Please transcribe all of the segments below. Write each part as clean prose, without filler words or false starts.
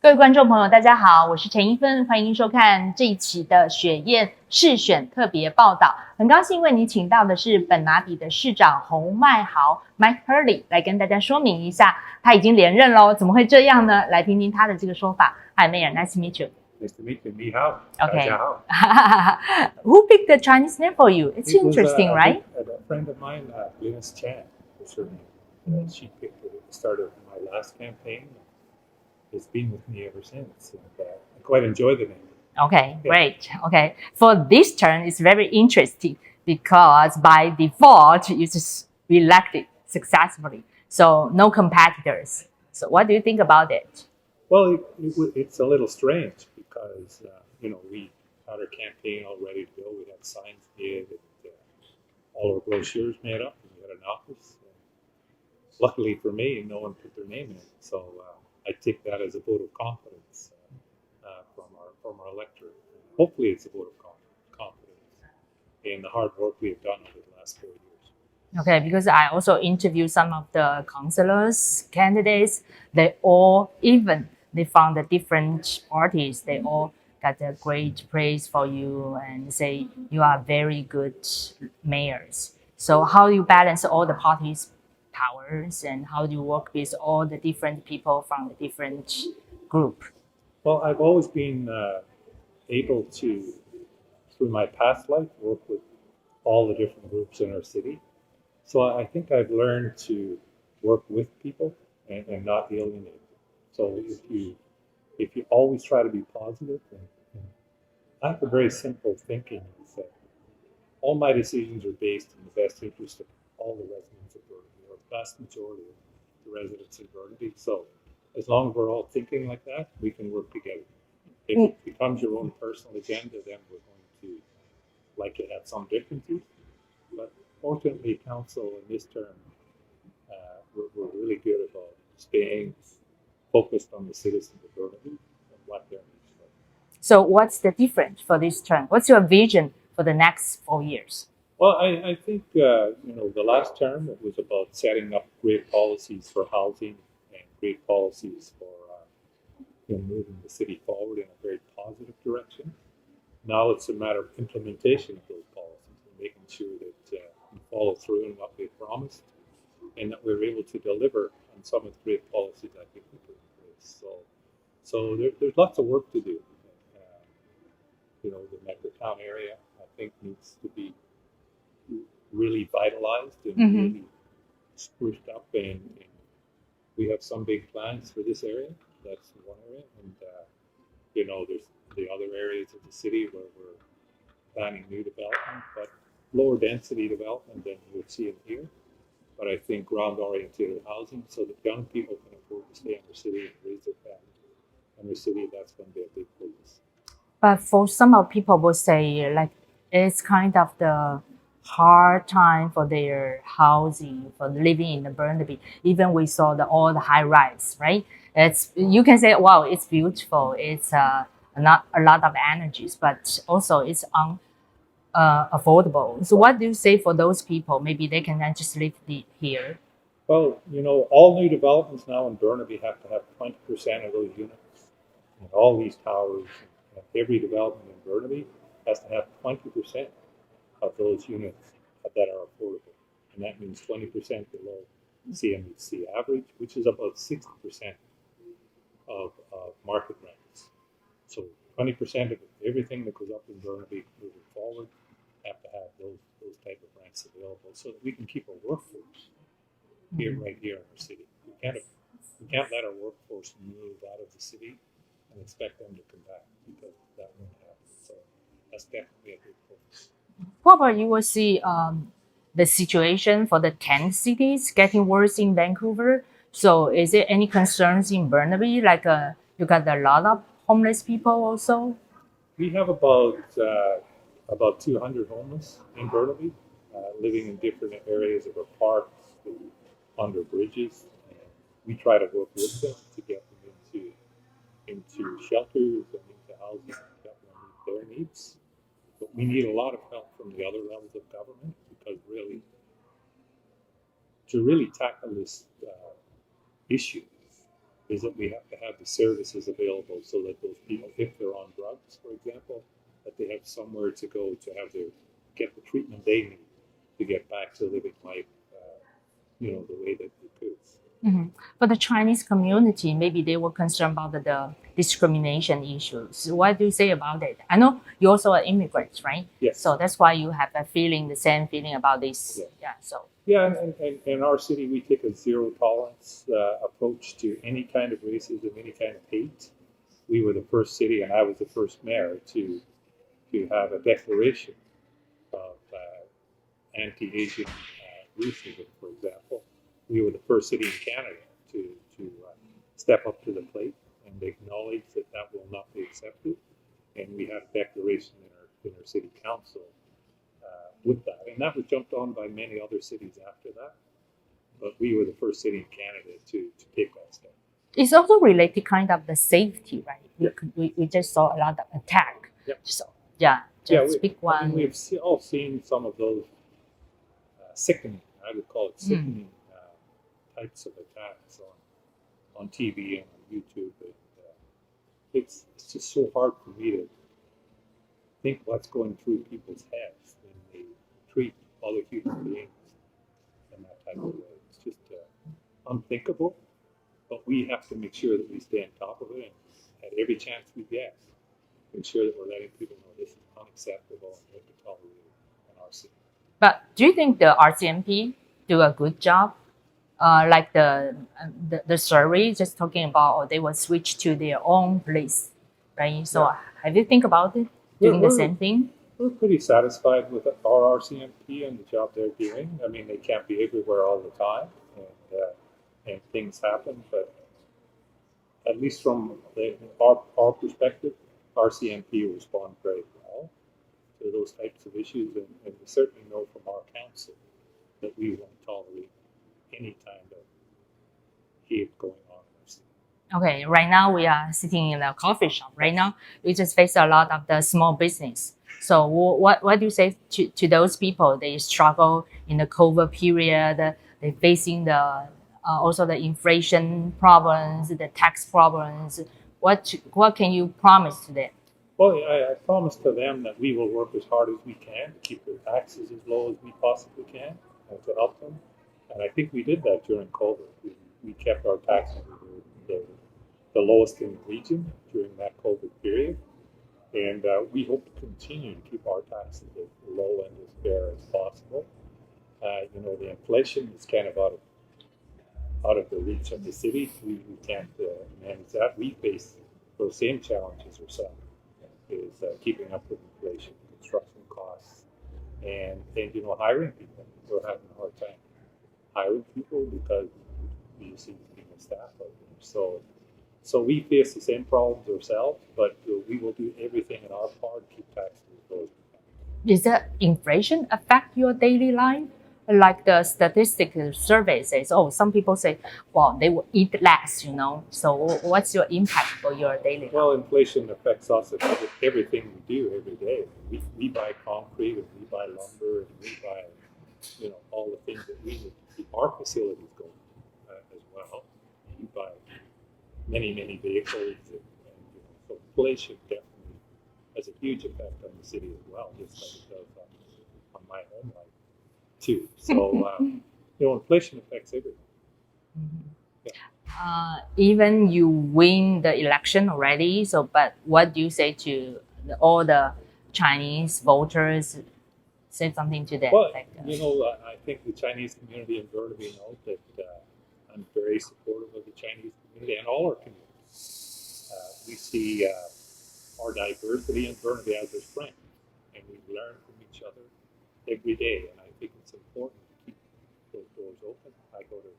各位观众朋友，大家好，我是陈一芬，欢迎收看这一期的雪雁市选特别报道。很高兴为你请到的是本拿比的市长洪迈豪 Mike Hurley 来跟大家说明一下，他已经连任喽，怎么会这样呢？来听听他的这个说法。Hi Mayor, nice to meet you. Nice to meet you. 你好。Okay. 大家好。Who picked the Chinese name for you? It's interesting, right? A friend of mine, Linus Chan, was her name. She picked it at the start of my last campaign. It's been with me ever since, and I quite enjoy the name. Okay, great. Okay, for this turn, it's very interesting because by default, you just elected successfully, so no competitors. So, what do you think about it? Well, it's a little strange because we had our campaign all ready to go. We had signs made, all our brochures made up, and we had an office. Luckily for me, no one put their name in it, so. I take that as a vote of confidence from our electorate. Hopefully, it's a vote of confidence in the hard work we have done over the last 4 years. Okay, because I also interviewed some of the councillors, candidates. They from the different parties. They all got a great praise for you and say you are very good mayors. So how do you balance all the parties' powers and how do you work with all the different people from the different group? Well, I've always been able to, through my past life, work with all the different groups in our city. So I think I've learned to work with people and not alienate them. So if you always try to be positive, and I have a very simple thinking is that all my decisions are based in the best interest of all the residents of Burnaby, or the vast majority of the residents in Burnaby. So as long as we're all thinking like that, we can work together. If it becomes your own personal agenda, then we're going to likely have some differences. But fortunately, council in this term, we're really good about staying focused on the citizens of Burnaby and what their needs are. So what's the difference for this term? What's your vision for the next 4 years? Well, I think, the last term, it was about setting up great policies for housing and great policies for moving the city forward in a very positive direction. Now it's a matter of implementation of those policies and making sure that we follow through on what we promised and that we're able to deliver on some of the great policies I think we put in place. So there's lots of work to do. The Metrotown area, I think, needs to be really vitalized and really spruced up, and we have some big plans for this area. That's one area, and there's the other areas of the city where we're planning new development, but lower density development than you'll see in here. But I think ground-oriented housing so that young people can afford to stay in the city and raise their families in the city. That's going to be a big focus. But for some of people will say like it's kind of the hard time for their housing, for living in the Burnaby. Even we saw all the high rise, right? You can say, wow, it's beautiful. It's not a lot of energies, but also it's affordable. So what do you say for those people? Maybe they can just live here. Well, all new developments now in Burnaby have to have 20% of those units. And all these towers, every development in Burnaby has to have 20% of those units that are affordable. And that means 20% below CMHC average, which is about 60% of market rents. So 20% of everything that goes up in Burnaby moving forward have to have those type of rents available so that we can keep our workforce right here in our city. We can't let our workforce move out of the city and expect them to come back, because that won't happen. So that's definitely a big focus. What about you will see the situation for the 10 cities getting worse in Vancouver? So is there any concerns in Burnaby? Like you got a lot of homeless people also? We have about 200 homeless in Burnaby, living in different areas of our parks, under bridges. And we try to work with them to get them into shelters and into housing that will meet their needs. But we need a lot of help from the other levels of government, because to really tackle this issue, is that we have to have the services available so that those people, if they're on drugs, for example, that they have somewhere to go to have get the treatment they need to get back to living life, the way that they could. Mhm. For the Chinese community, maybe they were concerned about the discrimination issues. What do you say about it? I know you also are immigrants, right? Yes. So that's why you have the same feeling about this. Yeah. Yeah. And in our city, we take a zero tolerance approach to any kind of racism, any kind of hate. We were the first city, and I was the first mayor to have a declaration of anti-Asian racism, for example. We were the first city in Canada to step up to the plate and acknowledge that will not be accepted. And we had a declaration in our city council with that. And that was jumped on by many other cities after that. But we were the first city in Canada to take that step. It's also related kind of the safety, right? Yeah. We just saw a lot of attack. Yep. So, yeah, just pick one. I mean, we've all seen some of those sickening, I would call it sickening types of attacks on TV and on YouTube. It's just so hard for me to think what's going through people's heads when they treat other human beings in that type of way. It's just unthinkable, but we have to make sure that we stay on top of it and at every chance we get, ensure that we're letting people know this is unacceptable and not to tolerate it in our city. But do you think the RCMP do a good job? Like the survey just talking about, they will switch to their own police, right? So have you think about it, doing the same thing? We're pretty satisfied with our RCMP and the job they're doing. I mean, they can't be everywhere all the time, and things happen. But at least from our perspective, RCMP respond very well to those types of issues, and we certainly know from our council that we won't tolerate any kind of hate going on in our city. Okay, right now we are sitting in a coffee shop. Right now, we just face a lot of the small business. So what do you say to those people? They struggle in the COVID period. They're facing also the inflation problems, the tax problems. What can you promise to them? Well, I promise to them that we will work as hard as we can to keep their taxes as low as we possibly can and to help them. And I think we did that during COVID. We kept our taxes the lowest in the region during that COVID period. And we hope to continue to keep our taxes as low and as fair as possible. The inflation is kind of out of the reach of the city. We can't manage that. We face those same challenges ourselves, is keeping up with inflation, construction costs, and hiring people. We're having a hard time hiring people because we see being a staff out there. So we face the same problems ourselves, but we will do everything in our part to keep taxes low as we can. Does the inflation affect your daily life? Like the statistical survey says, some people say, well, they will eat less, So what's your impact for your daily life? Well, inflation affects us in everything we do every day. We buy concrete, and we buy lumber, and we buy, all the things that we need to keep our facilities going as well. We buy many, many vehicles, and so inflation definitely has a huge effect on the city as well, just like it does on my home life too. So, inflation affects everything. Yeah. Even you win the election already, but what do you say to all the Chinese voters? Say something to them. Well, I think the Chinese community in Burnaby knows that I'm very supportive of the Chinese community and all our communities. We see our diversity in Burnaby as a strength, and we learn from each other every day. And I think it's important to keep those doors open. I go to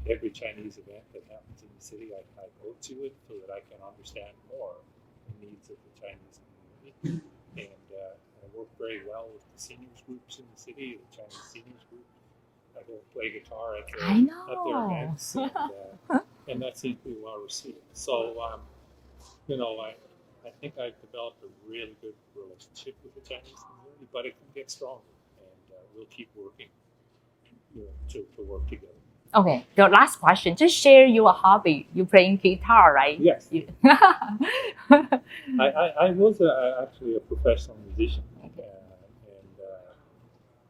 every Chinese event that happens in the city. I go to it so that I can understand more the needs of the Chinese community. And I work very well with the seniors groups in the city, the Chinese seniors group. I go play guitar at their events, and that seems to be well received. So, I think I've developed a really good relationship with the Chinese community, but it can get stronger, and we'll keep working, to work together. Okay, the last question. Just share your hobby. You playing guitar, right? Yes. I was actually a professional musician, and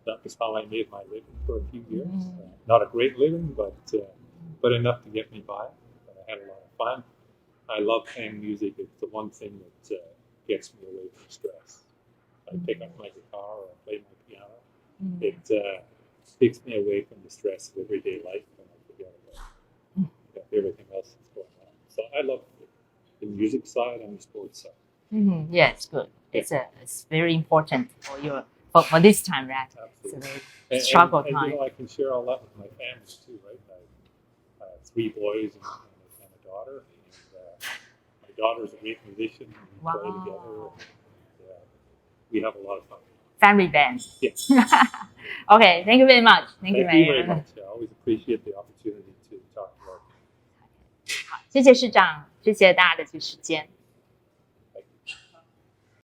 that was how I made my living for a few years. Not a great living, but enough to get me by. And I had a lot of fun. I love playing music. It's the one thing that gets me away from stress. I pick up my guitar or I play my piano. It takes me away from the stress of everyday life, and I forget about everything else that's going on. So I love the music side and the sports side. Yes, good. It's very important for your for this time, right? Absolutely. It's a struggle and time. I can share all that with my family too, right? I have 3 boys and a daughter. And, my daughter's a great musician. We play together. And, we have a lot of fun. Family band. Yes. Okay, thank you very much. Thank you very very much. I always appreciate the opportunity to talk about it. 好，谢谢市长，谢谢大家的时间。